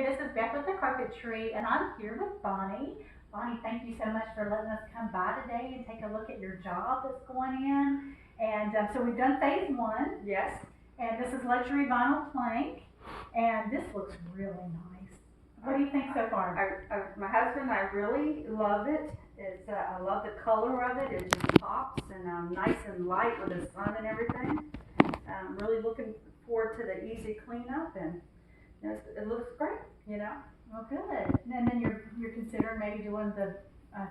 this is Beth with the Carpentry, and I'm here with Bonnie. Bonnie, thank you so much for letting us come by today and take a look at your job that's going in. And so we've done phase one. Yes. And this is luxury vinyl plank, and this looks really nice. What do you think so far? My husband, I really love it. I love the color of it. It just pops and nice and light with the sun and everything. I'm really looking forward to the easy cleanup, and it looks great, Well, good. And then you're considering maybe doing the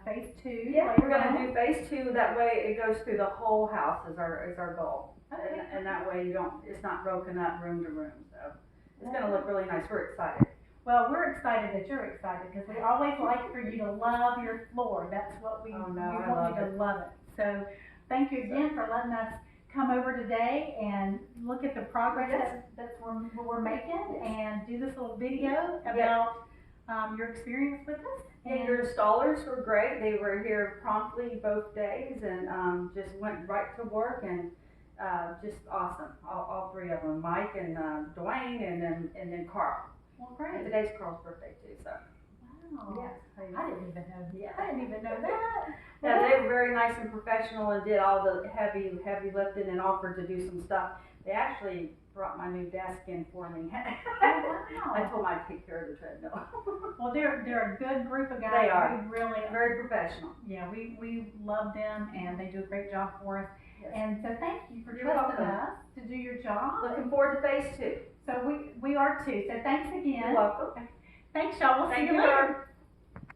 phase two. Yeah, we're gonna do phase two. That way it goes through the whole house is our goal. Okay. And that way it's not broken up room to room. So it's gonna look really nice. We're excited. Well, we're excited that you're excited because we always like for you to love your floor. That's what we want you to love it. So thank you again for letting us come over today and look at the progress that's we're making and do this little video about your experience with us. And your installers were great. They were here promptly both days and just went right to work and just awesome. All three of them, Mike and Dwayne and then Carl. Well, great. And today's Carl's birthday too, so. Wow. Yes. I didn't even know. I didn't even know that. Yeah, they were very nice and professional and did all the heavy lifting and offered to do some stuff. They actually brought my new desk in for me. Wow. I told them I'd take care of the treadmill. Well, they're a good group of guys. They are. We really Very professional. Yeah, we love them and they do a great job for us. Yes. And so thank you for You're trusting welcome. us to do your job. Looking forward to phase two. So we are too. So thanks again. You're welcome. Thanks, y'all. We'll see Thank you you, later. Lord.